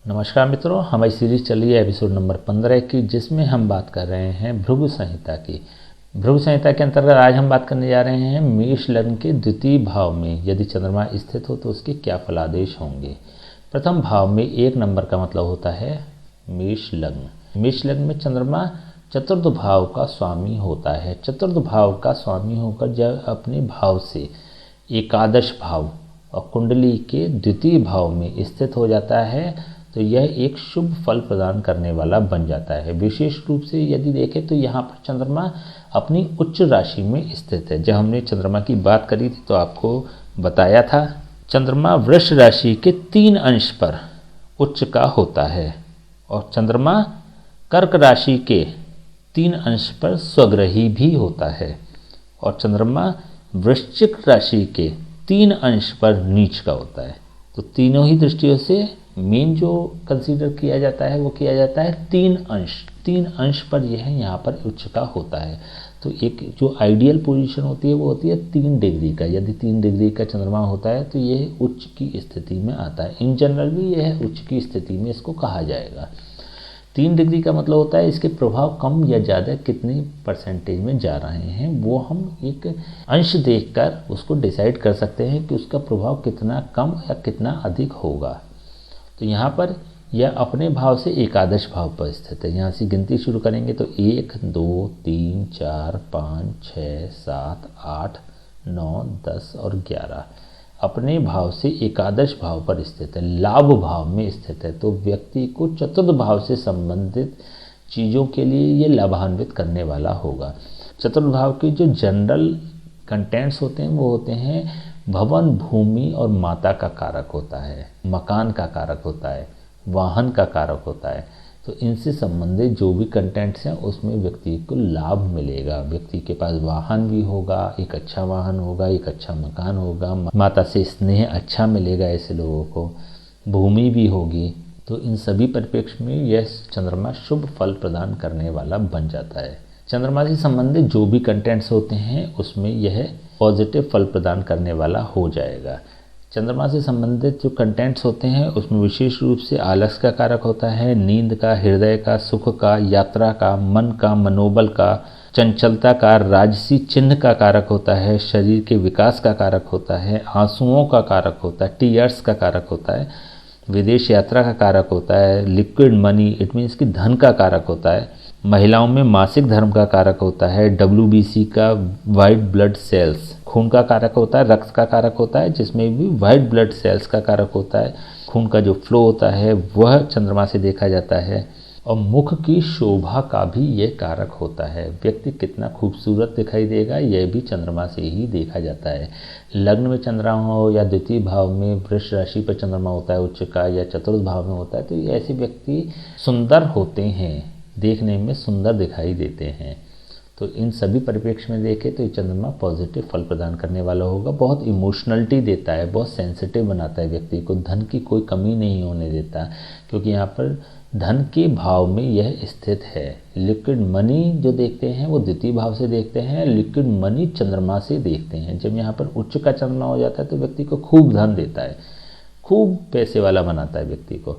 नमस्कार मित्रों, हमारी सीरीज चल रही है एपिसोड नंबर 15 की, जिसमें हम बात कर रहे हैं भृगु संहिता की। भृगु संहिता के अंतर्गत आज हम बात करने जा रहे हैं मेष लग्न के द्वितीय भाव में यदि चंद्रमा स्थित हो तो उसके क्या फलादेश होंगे। प्रथम भाव में 1 नंबर का मतलब होता है मेष लग्न। मेष लग्न में चंद्रमा चतुर्थ भाव का स्वामी होता है। चतुर्थ भाव का स्वामी होकर जब अपने भाव से एकादश भाव और कुंडली के द्वितीय भाव में स्थित हो जाता है तो यह एक शुभ फल प्रदान करने वाला बन जाता है। विशेष रूप से यदि देखें तो यहाँ पर चंद्रमा अपनी उच्च राशि में स्थित है। जब हमने चंद्रमा की बात करी थी तो आपको बताया था चंद्रमा वृष राशि के 3 अंश पर उच्च का होता है और चंद्रमा कर्क राशि के 3 अंश पर स्वग्रही भी होता है और चंद्रमा वृश्चिक राशि के 3 अंश पर नीच का होता है। तो तीनों ही दृष्टियों से मेन जो कंसीडर किया जाता है वो किया जाता है 3 अंश पर यह यहाँ पर उच्च का होता है। तो एक जो आइडियल पोजीशन होती है वो होती है 3 डिग्री का। यदि 3 डिग्री का चंद्रमा होता है तो यह उच्च की स्थिति में आता है। इन जनरल भी यह उच्च की स्थिति में इसको कहा जाएगा। 3 डिग्री का मतलब होता है इसके प्रभाव कम या ज़्यादा कितने परसेंटेज में जा रहे हैं, वो हम एक अंश देखकर उसको डिसाइड कर सकते हैं कि उसका प्रभाव कितना कम या कितना अधिक होगा। तो यहाँ पर यह अपने भाव से एकादश भाव पर स्थित है। यहाँ से गिनती शुरू करेंगे तो 1 2 3 4 5 6 7 8 9 10 और 11 अपने भाव से एकादश भाव पर स्थित है, लाभ भाव में स्थित है। तो व्यक्ति को चतुर्थ भाव से संबंधित चीज़ों के लिए ये लाभान्वित करने वाला होगा। चतुर्थ भाव के जो जनरल कंटेंट्स होते हैं वो होते हैं भवन, भूमि और माता का कारक होता है, मकान का कारक होता है, वाहन का कारक होता है। तो इनसे संबंधित जो भी कंटेंट्स हैं उसमें व्यक्ति को लाभ मिलेगा। व्यक्ति के पास वाहन भी होगा, एक अच्छा वाहन होगा, एक अच्छा मकान होगा, माता से स्नेह अच्छा मिलेगा ऐसे लोगों को, भूमि भी होगी। तो इन सभी परिप्रेक्ष्य में यह चंद्रमा शुभ फल प्रदान करने वाला बन जाता है। चंद्रमा से संबंधित जो भी कंटेंट्स होते हैं उसमें यह पॉजिटिव फल प्रदान करने वाला हो जाएगा। चंद्रमा से संबंधित जो कंटेंट्स होते हैं उसमें विशेष रूप से आलस का कारक होता है, नींद का, हृदय का, सुख का, यात्रा का, मन का, मनोबल का, चंचलता का, राजसी चिन्ह का कारक होता है, शरीर के विकास का कारक होता है, आंसुओं का कारक होता है, टीयर्स का कारक होता है, विदेश यात्रा का कारक होता है, लिक्विड मनी इट मीन्स कि धन का कारक होता है, महिलाओं में मासिक धर्म का कारक होता है, WBC का वाइट ब्लड सेल्स खून का कारक होता है, रक्त का कारक होता है जिसमें भी वाइट ब्लड सेल्स का कारक होता है। खून का जो फ्लो होता है वह चंद्रमा से देखा जाता है और मुख की शोभा का भी यह कारक होता है। व्यक्ति कितना खूबसूरत दिखाई देगा यह भी चंद्रमा से ही देखा जाता है। लग्न में चंद्रमा हो या द्वितीय भाव में वृष राशि पर चंद्रमा होता है उच्च का, या चतुर्थ भाव में होता है तो ये ऐसे व्यक्ति सुंदर होते हैं, देखने में सुंदर दिखाई देते हैं। तो इन सभी परिप्रेक्ष्य में देखें तो ये चंद्रमा पॉजिटिव फल प्रदान करने वाला होगा। बहुत इमोशनलिटी देता है, बहुत सेंसिटिव बनाता है व्यक्ति को, धन की कोई कमी नहीं होने देता क्योंकि यहाँ पर धन के भाव में यह स्थित है। लिक्विड मनी जो देखते हैं वो द्वितीय भाव से देखते हैं, लिक्विड मनी चंद्रमा से देखते हैं। जब यहाँ पर उच्च का चंद्रमा हो जाता है तो व्यक्ति को खूब धन देता है, खूब पैसे वाला बनाता है व्यक्ति को।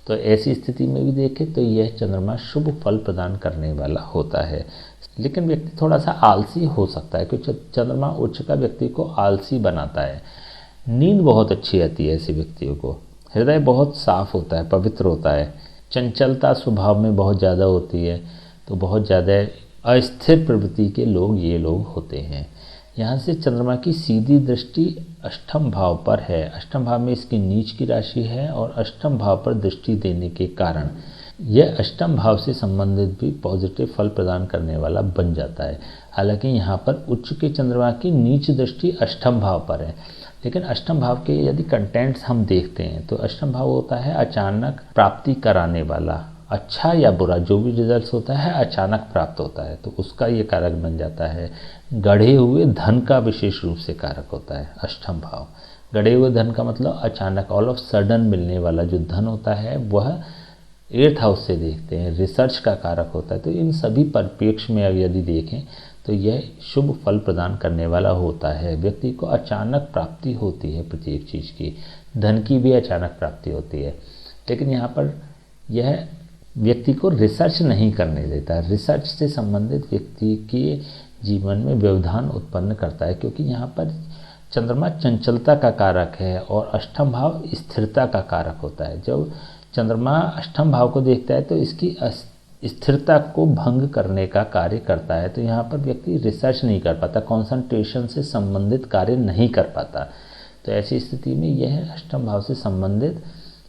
तो ऐसी स्थिति में भी देखें तो यह चंद्रमा शुभ फल प्रदान करने वाला होता है। लेकिन व्यक्ति थोड़ा सा आलसी हो सकता है क्योंकि चंद्रमा उच्च का व्यक्ति को आलसी बनाता है। नींद बहुत अच्छी आती है ऐसे व्यक्तियों को, हृदय बहुत साफ होता है, पवित्र होता है, चंचलता स्वभाव में बहुत ज़्यादा होती है। तो बहुत ज़्यादा अस्थिर प्रवृत्ति के लोग ये लोग होते हैं। यहाँ से चंद्रमा की सीधी दृष्टि अष्टम भाव पर है। अष्टम भाव में इसकी नीच की राशि है और अष्टम भाव पर दृष्टि देने के कारण यह अष्टम भाव से संबंधित भी पॉजिटिव फल प्रदान करने वाला बन जाता है। हालांकि यहाँ पर उच्च के चंद्रमा की नीच दृष्टि अष्टम भाव पर है, लेकिन अष्टम भाव के यदि कंटेंट्स हम देखते हैं तो अष्टम भाव होता है अचानक प्राप्ति कराने वाला। अच्छा या बुरा जो भी रिजल्ट होता है अचानक प्राप्त होता है तो उसका ये कारक बन जाता है। गढ़े हुए धन का विशेष रूप से कारक होता है अष्टम भाव। गढ़े हुए धन का मतलब अचानक ऑल ऑफ सडन मिलने वाला जो धन होता है वह 8th हाउस से देखते हैं, रिसर्च का कारक होता है। तो इन सभी परिप्रेक्ष्य में यदि देखें तो यह शुभ फल प्रदान करने वाला होता है। व्यक्ति को अचानक प्राप्ति होती है प्रत्येक चीज़ की, धन की भी अचानक प्राप्ति होती है। लेकिन यहाँ पर यह व्यक्ति को रिसर्च नहीं करने देता। रिसर्च से संबंधित व्यक्ति के जीवन में व्यवधान उत्पन्न करता है, क्योंकि यहाँ पर चंद्रमा चंचलता का कारक है और अष्टम भाव स्थिरता का कारक होता है। जब चंद्रमा अष्टम भाव को देखता है तो इसकी स्थिरता को भंग करने का कार्य करता है। तो यहाँ पर व्यक्ति रिसर्च नहीं कर पाता, कंसंट्रेशन से संबंधित कार्य नहीं कर पाता। तो ऐसी स्थिति में यह अष्टम भाव से संबंधित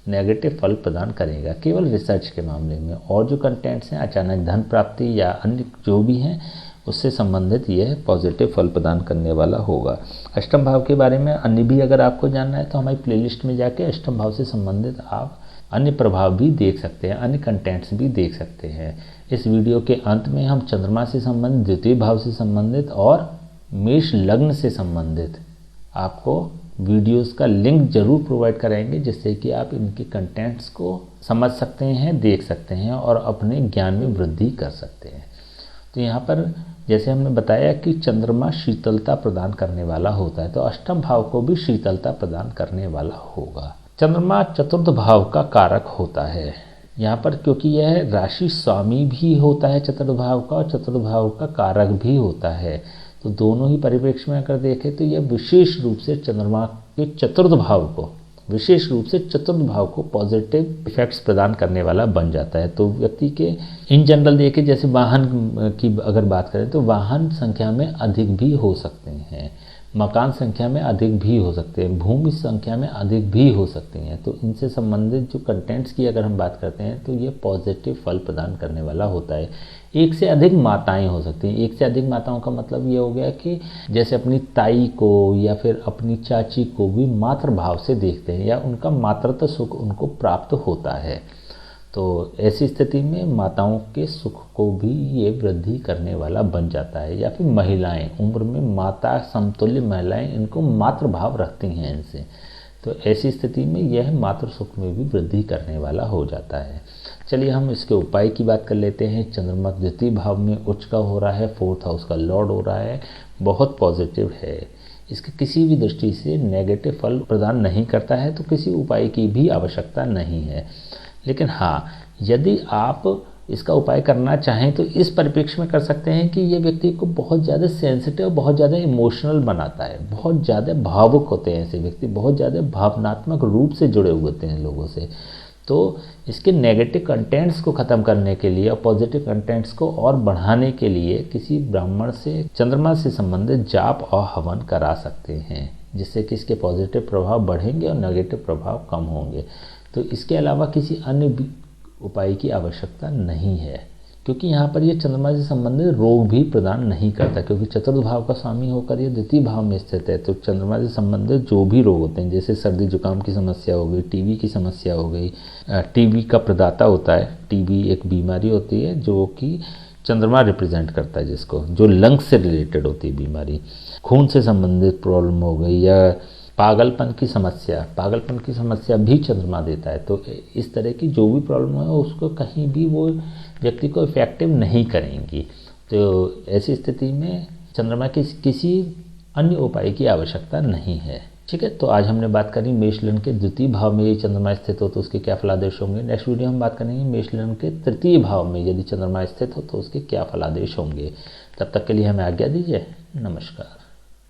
नेगेटिव फल प्रदान करेगा केवल रिसर्च के मामले में। और जो कंटेंट्स हैं, अचानक धन प्राप्ति या अन्य जो भी हैं, उससे संबंधित यह पॉजिटिव फल प्रदान करने वाला होगा। अष्टम भाव के बारे में अन्य भी अगर आपको जानना है तो हमारी प्लेलिस्ट में जाके अष्टम भाव से संबंधित आप अन्य प्रभाव भी देख सकते हैं, अन्य कंटेंट्स भी देख सकते हैं। इस वीडियो के अंत में हम चंद्रमा से संबंधित, द्वितीय भाव से संबंधित और मेष लग्न से संबंधित आपको वीडियोस का लिंक जरूर प्रोवाइड कराएंगे, जिससे कि आप इनके कंटेंट्स को समझ सकते हैं, देख सकते हैं और अपने ज्ञान में वृद्धि कर सकते हैं। तो यहाँ पर जैसे हमने बताया कि चंद्रमा शीतलता प्रदान करने वाला होता है, तो अष्टम भाव को भी शीतलता प्रदान करने वाला होगा। चंद्रमा चतुर्थ भाव का कारक होता है यहाँ पर, क्योंकि यह राशि स्वामी भी होता है चतुर्थ भाव का और चतुर्थ भाव का कारक भी होता है। तो दोनों ही परिप्रेक्ष्य में अगर देखें तो यह विशेष रूप से चंद्रमा के चतुर्थ भाव को, विशेष रूप से चतुर्थ भाव को पॉजिटिव इफेक्ट्स प्रदान करने वाला बन जाता है। तो व्यक्ति के इन जनरल देखें, जैसे वाहन की अगर बात करें तो वाहन संख्या में अधिक भी हो सकते हैं, मकान संख्या में अधिक भी हो सकते हैं, भूमि संख्या में अधिक भी हो सकती हैं। तो इनसे संबंधित जो कंटेंट्स की अगर हम बात करते हैं तो ये पॉजिटिव फल प्रदान करने वाला होता है। एक से अधिक माताएं हो सकती हैं। एक से अधिक माताओं का मतलब ये हो गया कि जैसे अपनी ताई को या फिर अपनी चाची को भी मातृ भाव से देखते हैं या उनका मातृत्व सुख उनको प्राप्त होता है। तो ऐसी स्थिति में माताओं के सुख को भी ये वृद्धि करने वाला बन जाता है। या फिर महिलाएं, उम्र में माता समतुल्य महिलाएं, इनको मातृ भाव रखती हैं इनसे, तो ऐसी स्थिति में यह मातृ सुख में भी वृद्धि करने वाला हो जाता है। चलिए हम इसके उपाय की बात कर लेते हैं। चंद्रमा द्वितीय भाव में उच्च का हो रहा है, फोर्थ हाउस का लॉर्ड हो रहा है, बहुत पॉजिटिव है। इसके किसी भी दृष्टि से नेगेटिव फल प्रदान नहीं करता है, तो किसी उपाय की भी आवश्यकता नहीं है। लेकिन हाँ, यदि आप इसका उपाय करना चाहें तो इस परिप्रेक्ष्य में कर सकते हैं कि ये व्यक्ति को बहुत ज़्यादा सेंसिटिव, बहुत ज़्यादा इमोशनल बनाता है, बहुत ज़्यादा भावुक होते हैं ऐसे व्यक्ति, बहुत ज़्यादा भावनात्मक रूप से जुड़े हुए होते हैं लोगों से। तो इसके नेगेटिव कंटेंट्स को ख़त्म करने के लिए और पॉजिटिव कंटेंट्स को और बढ़ाने के लिए किसी ब्राह्मण से चंद्रमा से संबंधित जाप और हवन करा सकते हैं, जिससे कि इसके पॉजिटिव प्रभाव बढ़ेंगे और नेगेटिव प्रभाव कम होंगे। तो इसके अलावा किसी अन्य उपाय की आवश्यकता नहीं है, क्योंकि यहाँ पर ये चंद्रमा से संबंधित रोग भी प्रदान नहीं करता, क्योंकि चतुर्थ भाव का स्वामी होकर ये द्वितीय भाव में स्थित है। तो चंद्रमा से संबंधित जो भी रोग होते हैं, जैसे सर्दी जुकाम की समस्या हो गई, टीबी की समस्या हो गई, टीबी का प्रदाता होता है, टीबी एक बीमारी होती है जो कि चंद्रमा रिप्रेजेंट करता है, जिसको जो लंग्स से रिलेटेड होती है बीमारी, खून से संबंधित प्रॉब्लम हो गई या पागलपन की समस्या भी चंद्रमा देता है। तो इस तरह की जो भी प्रॉब्लम है उसको कहीं भी वो व्यक्ति को इफेक्टिव नहीं करेंगी। तो ऐसी स्थिति में चंद्रमा की किसी अन्य उपाय की आवश्यकता नहीं है। ठीक है, तो आज हमने बात करी मेष लग्न के द्वितीय भाव में यदि चंद्रमा स्थित हो तो उसके क्या फलादेश होंगे। नेक्स्ट वीडियो हम बात करेंगे मेष लग्न के तृतीय भाव में यदि चंद्रमा स्थित हो तो उसके क्या फलादेश होंगे। तब तक के लिए हमें आज्ञा दीजिए। नमस्कार।